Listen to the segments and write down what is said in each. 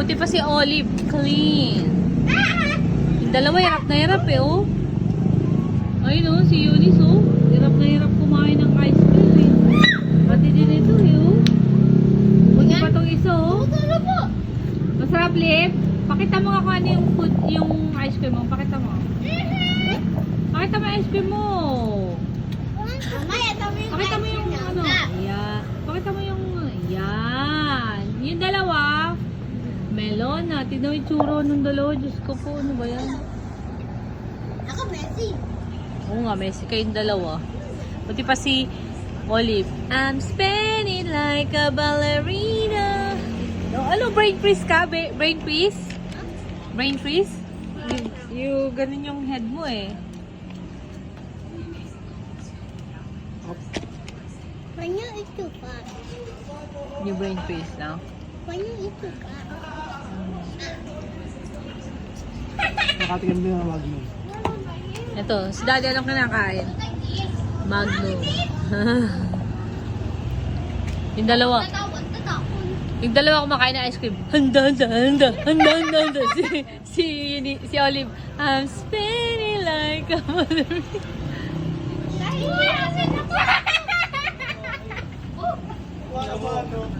Buti pa si Olive. Clean. Yung dalawa, hirap na hirap eh, oh. Ayun, oh, si Eunice, oh. Hirap na hirap kumain ng ice cream, eh. Pati din ito, eh, oh. Buti pa itong isa, oh. Masarap, Lip. Pakita mo nga kung ano yung food, yung ice cream mo. Pakita mo. Pakita mo yung ice cream mo. Pakita mo yung ano. Ayan. Pakita mo yung, yan. Yung dalawa, melon na. Tignan mo yung churro ng dalawa. Diyos ko po, ano ba yan? Ako, Messi. Oo nga, Messi kayong dalawa. Buti pa si Olive. I'm spinning like a ballerina. No, ano, brain freeze ka? Brain freeze? Brain freeze? You ganun yung head mo eh. When you eat too fast. Yung brain freeze na. When you eat too fast. Nakatikim din ang Magnum. Ito, si Daddy anong kinakain? Magnum. Yung dalawa. Yung dalawa kumakain ng ice cream. Handa, handa, handa, handa, handa, handa. Si Olive. I'm spinning like a ballerina.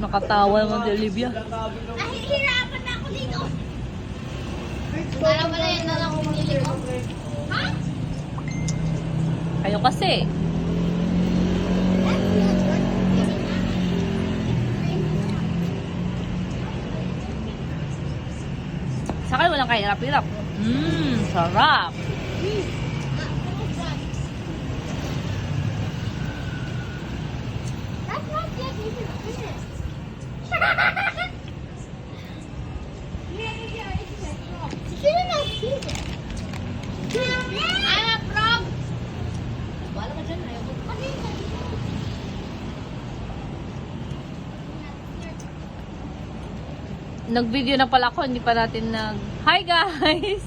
Nakatawa naman si Olivia. Nahihirapan na ako dito. Para pala yan na lang kumili ko. Ha? Kayo kasi. Sa akin walang kahirap-hirap. Sarap. That's not yet even finished. You shouldn't have seen it. I'm a frog. Wala ka dyan. Ayaw ko. Nag-video na pala ako, hindi pa natin Hi guys!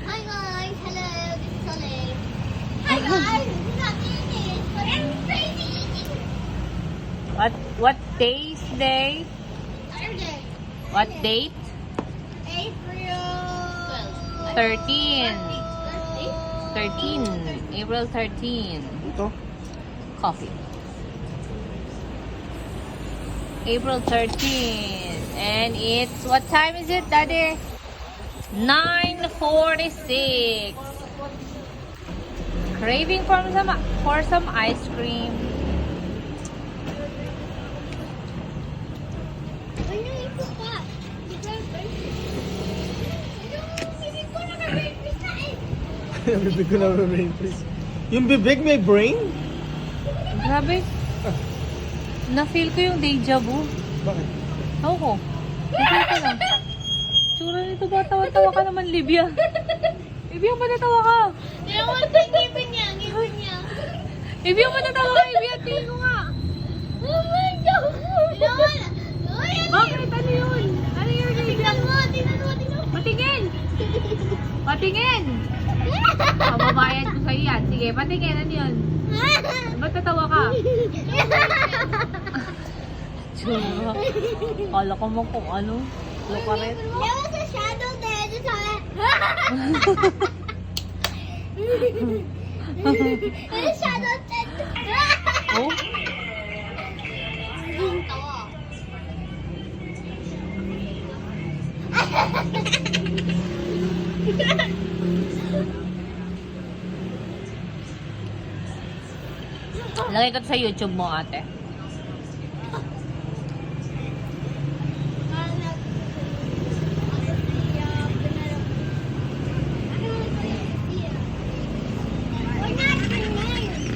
Hi guys, hello, this is Soleil. Hi guys, this is not finished, but I'm crazy eating. What day is today? Saturday. What date? April 13. 13. April 13. Ito? Coffee. April 13. And it's, what time is it, Daddy? 9:46. Craving for some ice cream. When you eat too fast, you can't finish. Hindi ko naka-breakfast na eh. Bibig ko na brain freeze. Yung bibig may brain? Grabe. Na-feel ko yung deja vu. Bakit? Ako ko. Na-feel ko lang. Tsura nito ba? Tawa-tawa ka naman, Livia. Livia, ba't natawa ka? Tinawan ko yung ngipin niya, ngipin niya. Livia, ba't natawa ka? Livia, tingin ko nga. Oh my God! Tinawan! Uy, ano Bakit? Ano yun? Ano yun, Livia? Tingnan mo! Patingin! Patingin! Pababayan ko sa'yo yan. Sige, patingin. Ano yun? Ba't natawa ka? Tsura. Kala ko mo kung ano. Lukaret. There was a shadow there. Just saw it. There's a shadow there. Oh? Tawa. Lagay ko to sa YouTube mo, ate. We're not finished.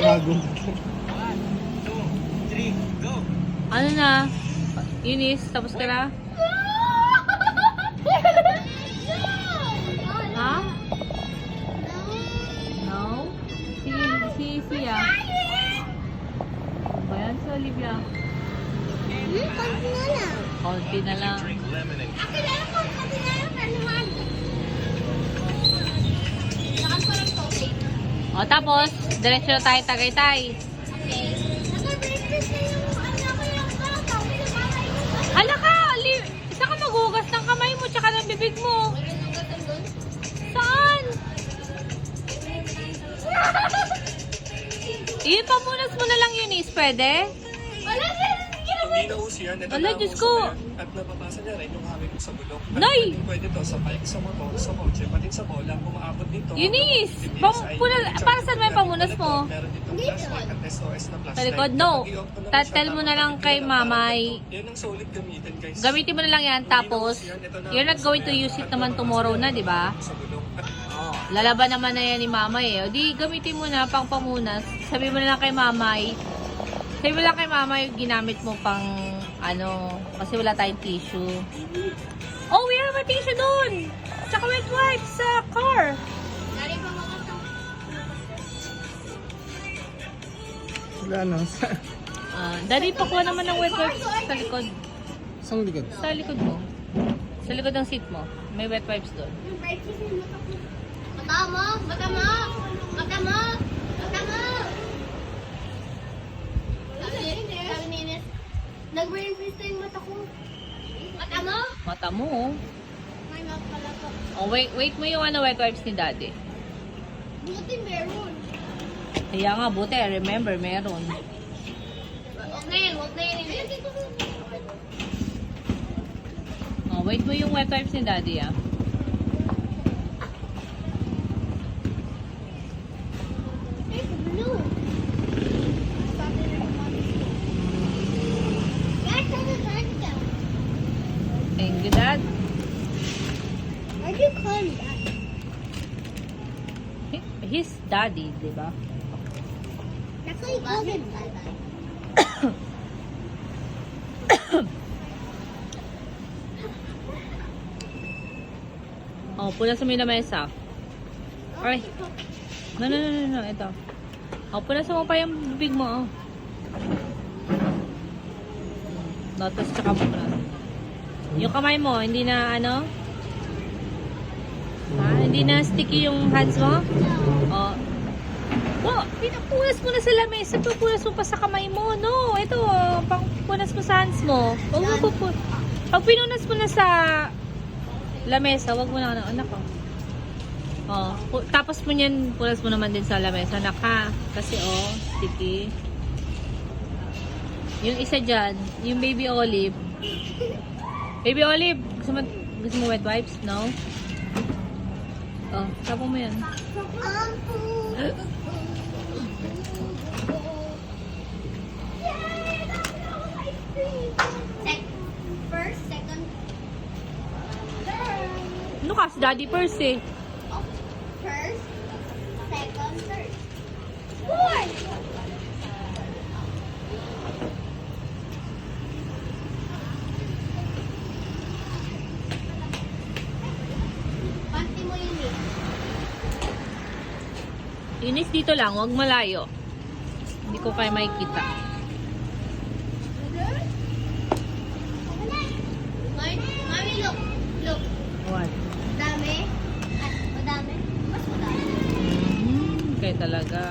Bago. Ano na? Eunice, tapos ka na? Ha? No? Si Sia. Ano ba yan si Olivia? Konti na lang. Ako lang po, kasi na lang naman. O, tapos, diretso na tayo Tagaytay. Okay. Naka-breakfast na yung anak ko yung bata. May nababay. Hala ka! Isa ka maghugas ng kamay mo tsaka ng bibig mo. Meron ng gatang doon? Saan? Yun, pamunas mo na lang yun, Is. Pwede? Wala na. Hindi na uso yan. Ito Ala, na Diyos uso ko. na yan. At napapasa niya rin yung hangin mo sa bulok. At Nay! Pwede to sa bike, sa motor, sa kotse, pati sa bola. Kung umaabot dito. Eunice, DPSI, para saan may pamunas mo? Meron dito Dito. flashlight at SOS na flashlight. Sa likod, no. Kapag i-off ko naman Tatel siya, mo na lang tapos kay hindi na mamay. parang yan ang solid gamitin, guys. Gamitin mo na lang yan, tapos, you're not going to use it naman tomorrow na, di ba? Sa bulok. At Oh, lalaban naman na yan ni mamay eh. O di, gamitin mo na pang pamunas. Sabi mo na lang kay mamay. Sabi mo lang kay mamay, ginamit mo pang, ano, kasi wala tayong tissue. Oh, we have a tissue doon! Tsaka wet wipes sa car. Dari pa mga ito. Wala na. Daddy, pakuha naman ng wet wipes sa likod. Isang likod. Sa likod mo. Sa likod ng seat mo. May wet wipes doon. Yung breakfast na yung mata ko. Mata mo! Mata mo! Mata mo! Mata mo! Sabi ni Ines, nag-breakfast na yung mata ko. Mata mo? Mata mo, oh. May mouth pala po. Oh, wait mo yung ano, wet wipes ni daddy. Buti meron. Kaya nga, buti, I remember, meron. Huwag na yan, huwag na yan. Ines. Oh, wait mo yung wet wipes ni daddy, ah. It's blue. Guys, how does that go? Thank you, Dad. Why do you call him that? His daddy, di ba? That's why you call him that. Oh, punas mo yung lamesa. Ay. No, ito. Oh, punas mo pa yung bibig mo, oh. Notas tsaka punas. Yung kamay mo, hindi na, ano? Ha? Hindi na sticky yung hands mo? Oh. Oh, pinapunas mo na sa lamesa. Pupunas mo pa sa kamay mo. No, ito, oh. Pang punas mo sa hands mo. Huwag mo pag pinunas mo na sa lamesa, wag mo na anak ko. Oh, tapos mo niyan, punas mo naman din sa lamesa, anak ha. Kasi oh, sticky. Yung isa dyan, yung baby olive. Baby olive, gusto mo wet wipes? No? Oh, tapos mo yan. First, second, third. Ano ka, si daddy first eh. Oh, first, second, third. Fourth. Panty mo yun eh. Inis dito lang, wag malayo. Hindi ko kayo makikita. Mami, look. Look. What? Madami. At madami. Mas madami. Okay talaga.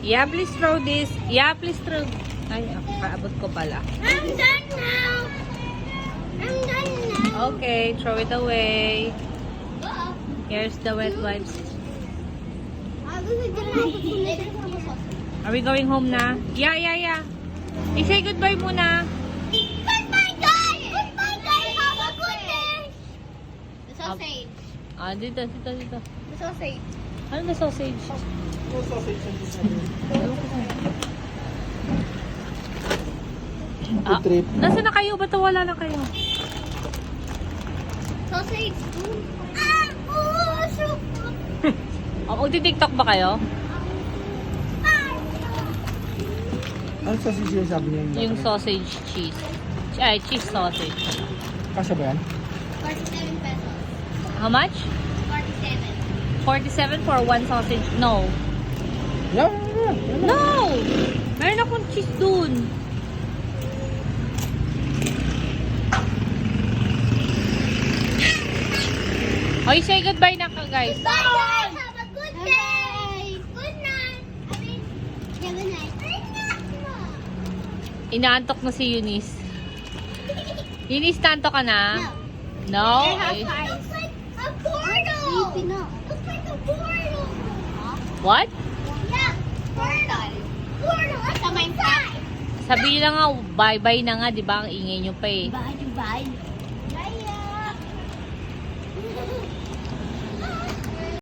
Yeah, please throw this. Yeah, please throw. Ay, kaabot ko pala. I'm done now. I'm done now. Okay, throw it away. Go. Here's the wet wipes. Goodbye, Are we going home na? Yeah. I-say goodbye muna. guys! Goodbye, guys! Have a good day! The sausage. Ah, dito. The sausage. Ano na sausage? No sausage on this side. Ah, Trip. nasa na kayo? Ba't wala na kayo? Sausage. Ah! Oh, so... Oh, magti-tiktok ba kayo? Ano sausage yung sabi niya? Yung sausage cheese. Ay, cheese sausage. Kasya ba yan? 47 pesos. How much? 47. 47 for one sausage. No. Yeah. No! Meron akong cheese dun. Oy, say goodbye na ka, guys. Bye guys! Have a good day! Good night! I mean, yeah, good night. Inaantok na si Eunice. Eunice, nantok ka na? No. No? Ay, Looks like a portal! Looks like a portal! what? Yeah, portal! Portal! That's on my side! Sabihin na nga, bye-bye na nga, di ba? Ang ingay nyo pa eh. Bye, bye.